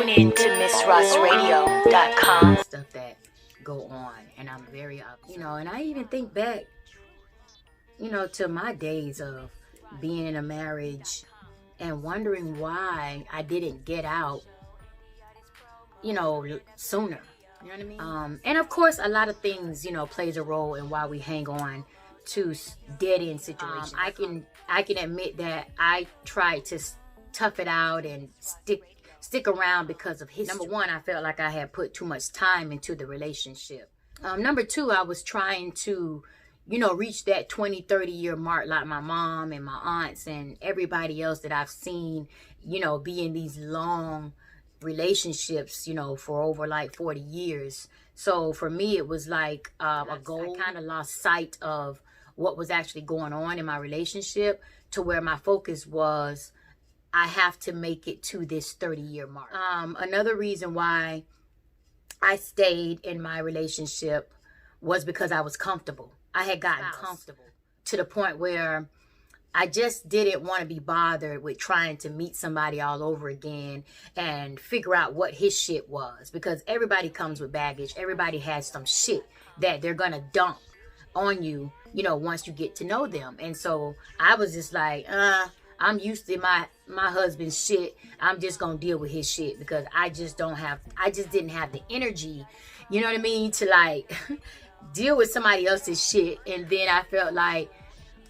Tune in to MissRossRadio.com. Stuff that go on, and I'm very up, and I even think back, to my days of being in a marriage and wondering why I didn't get out, sooner. You know what I mean? And of course, a lot of things, plays a role in why we hang on to dead end situations. I can admit that I tried to tough it out and stick around because of history. Number one, I felt like I had put too much time into the relationship. Number two, I was trying to, reach that 20, 30-year mark like my mom and my aunts and everybody else that I've seen, be in these long relationships, for over like 40 years. So for me, it was like a goal. I kind of lost sight of what was actually going on in my relationship to where my focus was, I have to make it to this 30-year mark. Another reason why I stayed in my relationship was because I was comfortable. I had gotten comfortable to the point where I just didn't want to be bothered with trying to meet somebody all over again and figure out what his shit was, because everybody comes with baggage. Everybody has some shit that they're going to dump on you, once you get to know them. And so I was just like, I'm used to my husband's shit. I'm just going to deal with his shit because I just didn't have the energy, you know what I mean, to like deal with somebody else's shit. And then I felt like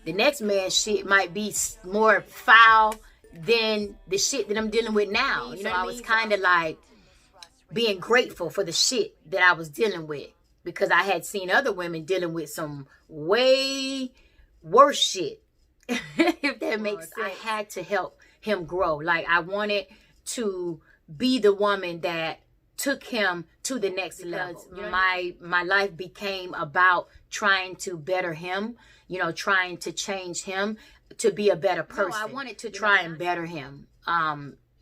the next man's shit might be more foul than the shit that I'm dealing with now. So I was kind of like being grateful for the shit that I was dealing with, because I had seen other women dealing with some way worse shit. If that makes sense. I had to help him grow. Like, I wanted to be the woman that took him to the next level. My life became about trying to better him, trying to change him to be a better person. I wanted to try and better him,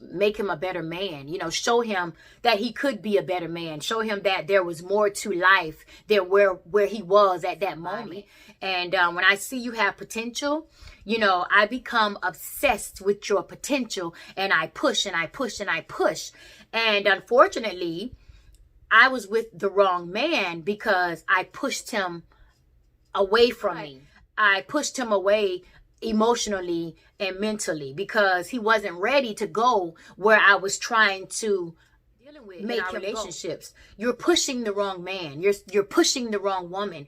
make him a better man, show him that he could be a better man, show him that there was more to life than where he was at that moment. And when I see you have potential, I become obsessed with your potential, and I push and I push and I push. And unfortunately, I was with the wrong man because I pushed him away from me. I pushed him away emotionally and mentally because he wasn't ready to go where I was trying to make relationships. You're pushing the wrong man. You're pushing the wrong woman.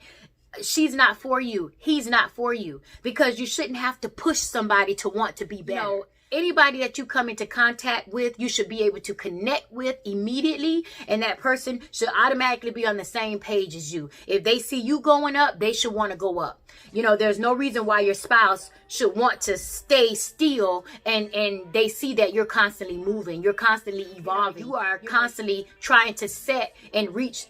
She's not for you. He's not for you, because you shouldn't have to push somebody to want to be better. Anybody that you come into contact with, you should be able to connect with immediately, and that person should automatically be on the same page as you. If they see you going up, they should want to go up. There's no reason why your spouse should want to stay still, and they see that you're constantly moving, you're constantly evolving, you are constantly trying to set and reach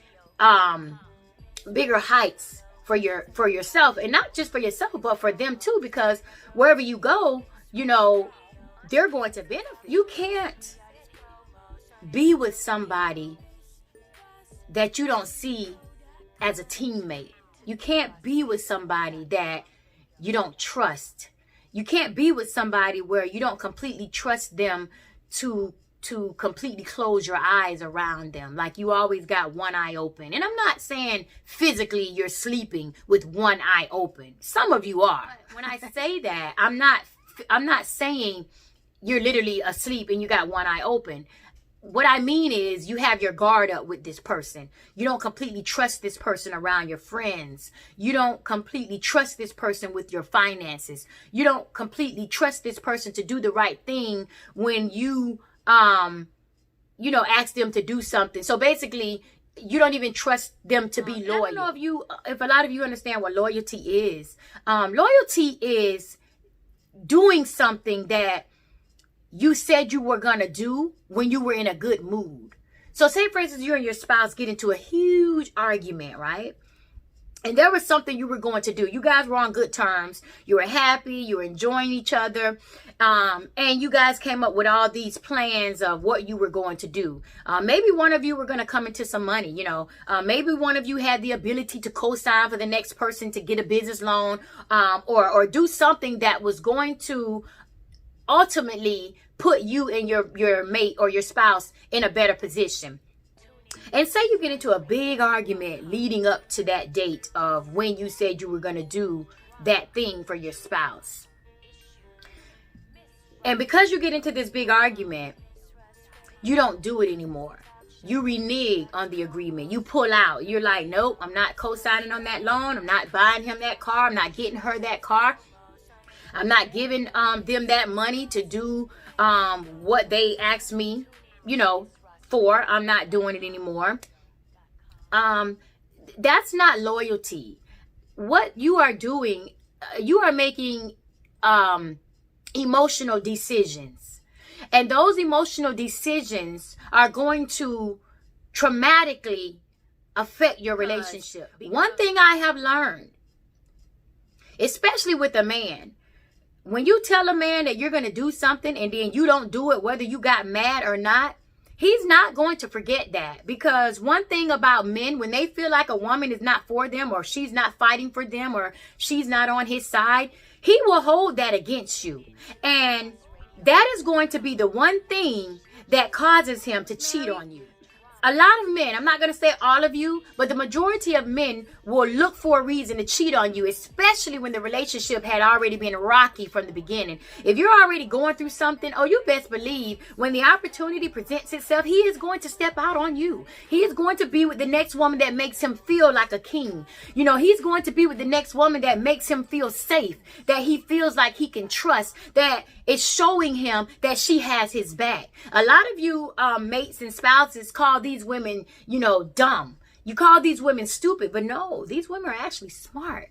bigger heights for yourself, and not just for yourself, but for them too, because wherever you go, they're going to benefit. You can't be with somebody that you don't see as a teammate. You can't be with somebody that you don't trust. You can't be with somebody where you don't completely trust them to completely close your eyes around them. Like, you always got one eye open. And I'm not saying physically you're sleeping with one eye open. Some of you are. When I say that, I'm not saying you're literally asleep and you got one eye open. What I mean is you have your guard up with this person. You don't completely trust this person around your friends. You don't completely trust this person with your finances. You don't completely trust this person to do the right thing when you, ask them to do something. So basically, you don't even trust them to be loyal. I don't know if a lot of you understand what loyalty is. Loyalty is doing something that you said you were going to do when you were in a good mood. So say, for instance, you and your spouse get into a huge argument, right? And there was something you were going to do. You guys were on good terms. You were happy. You were enjoying each other. And you guys came up with all these plans of what you were going to do. Maybe one of you were going to come into some money, maybe one of you had the ability to co-sign for the next person to get a business loan, or do something that was going to ultimately put you and your mate or your spouse in a better position. And say you get into a big argument leading up to that date of when you said you were going to do that thing for your spouse. And because you get into this big argument, you don't do it anymore. You renege on the agreement. You pull out. You're like, nope, I'm not co-signing on that loan. I'm not buying him that car. I'm not getting her that car. I'm not giving them that money to do what they asked me, for. I'm not doing it anymore. That's not loyalty. What you are doing, you are making emotional decisions. And those emotional decisions are going to traumatically affect your relationship. One thing I have learned, especially with a man, when you tell a man that you're going to do something and then you don't do it, whether you got mad or not, he's not going to forget that. Because one thing about men, when they feel like a woman is not for them, or she's not fighting for them, or she's not on his side, he will hold that against you. And that is going to be the one thing that causes him to cheat on you. A lot of men, I'm not going to say all of you, but the majority of men will look for a reason to cheat on you, especially when the relationship had already been rocky from the beginning. If you're already going through something, you best believe when the opportunity presents itself, he is going to step out on you. He is going to be with the next woman that makes him feel like a king. He's going to be with the next woman that makes him feel safe, that he feels like he can trust, that is showing him that she has his back. A lot of you mates and spouses call these women, dumb. You call these women stupid, but no, these women are actually smart.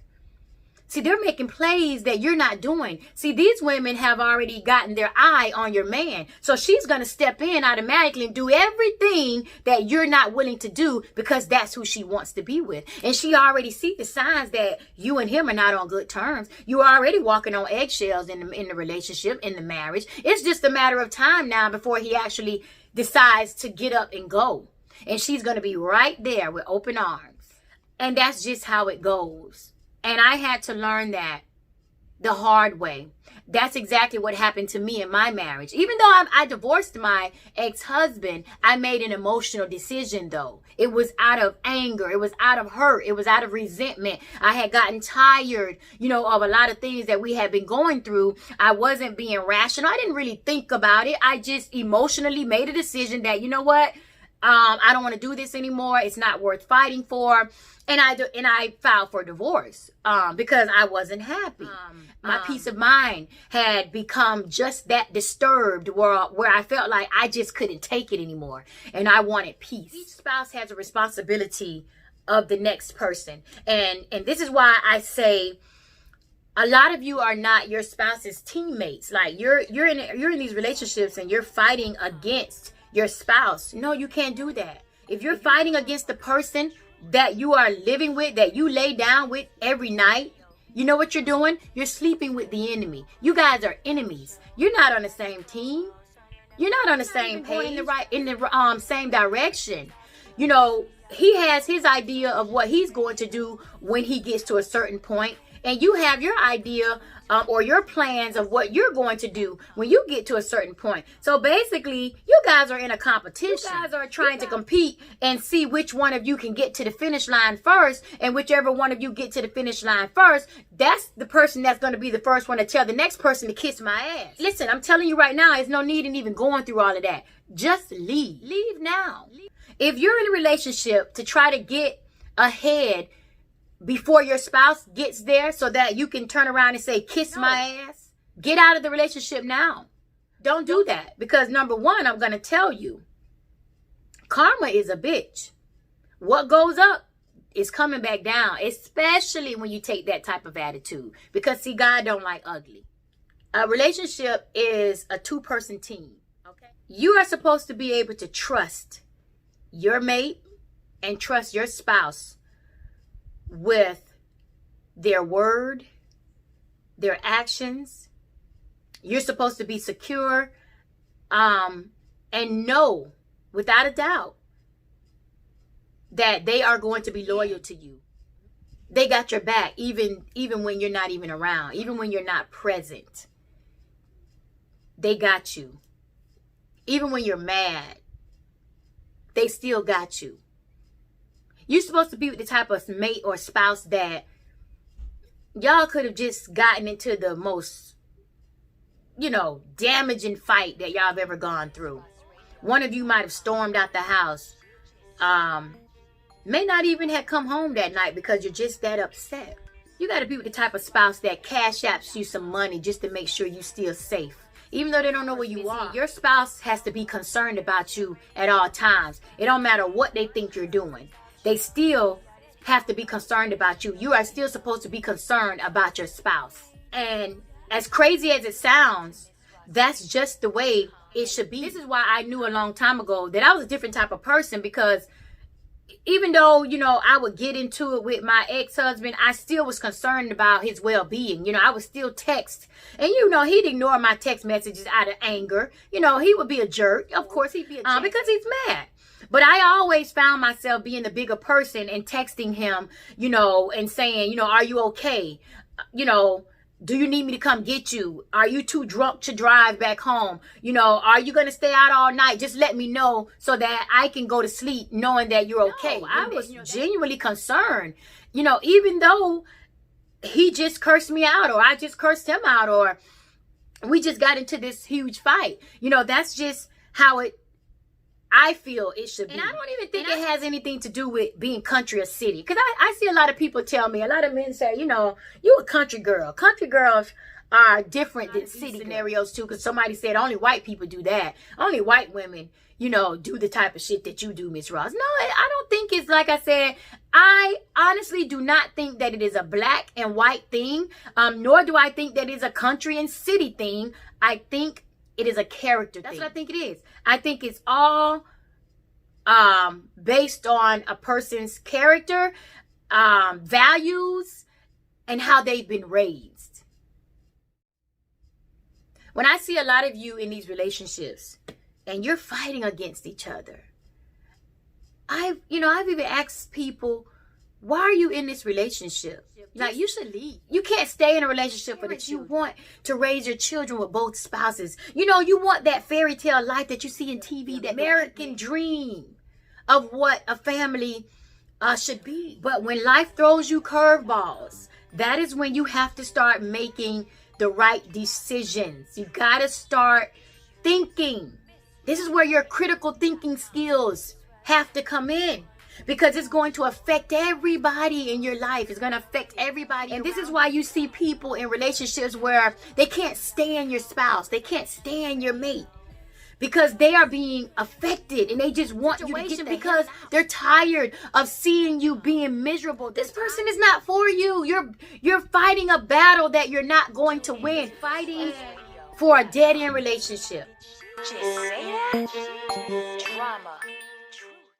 See, they're making plays that you're not doing. See, these women have already gotten their eye on your man. So she's going to step in automatically and do everything that you're not willing to do because that's who she wants to be with. And she already sees the signs that you and him are not on good terms. You're already walking on eggshells in the relationship, in the marriage. It's just a matter of time now before he actually decides to get up and go. And she's going to be right there with open arms. And that's just how it goes. And I had to learn that the hard way. That's exactly what happened to me in my marriage. Even though I divorced my ex-husband, I made an emotional decision though. It was out of anger. It was out of hurt. It was out of resentment. I had gotten tired, of a lot of things that we had been going through. I wasn't being rational. I didn't really think about it. I just emotionally made a decision that, I don't want to do this anymore. It's not worth fighting for. And I filed for divorce because I wasn't happy. My peace of mind had become just that disturbed where I felt like I just couldn't take it anymore. And I wanted peace. Each spouse has a responsibility of the next person. And this is why I say a lot of you are not your spouse's teammates. Like you're in these relationships and you're fighting against your spouse. No, you can't do that. If you're fighting against the person that you are living with, that you lay down with every night, you know what you're doing? You're sleeping with the enemy. You guys are enemies. You're not on the same team. You're not on the same page, in the same direction. He has his idea of what he's going to do when he gets to a certain point, and you have your idea or your plans of what you're going to do when you get to a certain point. So basically, you guys are in a competition. You guys are trying to compete and see which one of you can get to the finish line first. And whichever one of you get to the finish line first, that's the person that's going to be the first one to tell the next person to kiss my ass. Listen, I'm telling you right now, there's no need in even going through all of that. Just leave. Leave now. If you're in a relationship to try to get ahead before your spouse gets there so that you can turn around and say, kiss my ass, get out of the relationship now. Don't do that. Because number one, I'm going to tell you, karma is a bitch. What goes up is coming back down, especially when you take that type of attitude. Because see, God don't like ugly. A relationship is a two-person team. Okay? You are supposed to be able to trust your mate and trust your spouse with their word, their actions. You're supposed to be secure and know without a doubt that they are going to be loyal to you. They got your back even when you're not even around, even when you're not present. They got you. even when you're mad, they still got you. You're supposed to be with the type of mate or spouse that y'all could have just gotten into the most, damaging fight that y'all have ever gone through. One of you might have stormed out the house. May not even have come home that night because you're just that upset. You got to be with the type of spouse that cash apps you some money just to make sure you still safe. Even though they don't know where you are. Your spouse has to be concerned about you at all times. It don't matter what they think you're doing. They still have to be concerned about you. You are still supposed to be concerned about your spouse. And as crazy as it sounds, that's just the way it should be. This is why I knew a long time ago that I was a different type of person, because even though, I would get into it with my ex-husband, I still was concerned about his well-being. I would still text. And, he'd ignore my text messages out of anger. He would be a jerk. Of course, he'd be a jerk because he's mad. But I always found myself being the bigger person and texting him, and saying, are you okay? Do you need me to come get you? Are you too drunk to drive back home? Are you going to stay out all night? Just let me know so that I can go to sleep knowing that you're okay. No, I was genuinely concerned, even though he just cursed me out, or I just cursed him out, or we just got into this huge fight. That's just how I feel it should be. And I don't even think it has anything to do with being country or city. Because I see a lot of people tell me, a lot of men say, you a country girl. Country girls are different than city scenarios too. Because somebody said only white people do that. Only white women, do the type of shit that you do, Miss Ross. No, I don't think it's like I said. I honestly do not think that it is a black and white thing. Nor do I think that it's a country and city thing. I think it is a character thing. That's what I think it is. I think it's all based on a person's character, values, and how they've been raised. When I see a lot of you in these relationships and you're fighting against each other, I've even asked people, why are you in this relationship? Like, you should leave. You can't stay in a relationship for that. You want to raise your children with both spouses. You want that fairy tale life that you see in TV, that American dream of what a family should be. But when life throws you curveballs, that is when you have to start making the right decisions. You got to start thinking. This is where your critical thinking skills have to come in. Because it's going to affect everybody in your life. It's going to affect everybody. And this is why you see people in relationships where they can't stand your spouse. They can't stand your mate. Because they are being affected and they just want you to get because they're tired of seeing you being miserable. This person is not for you. You're fighting a battle that you're not going to win. Fighting for a dead-end relationship. Just say that. Drama.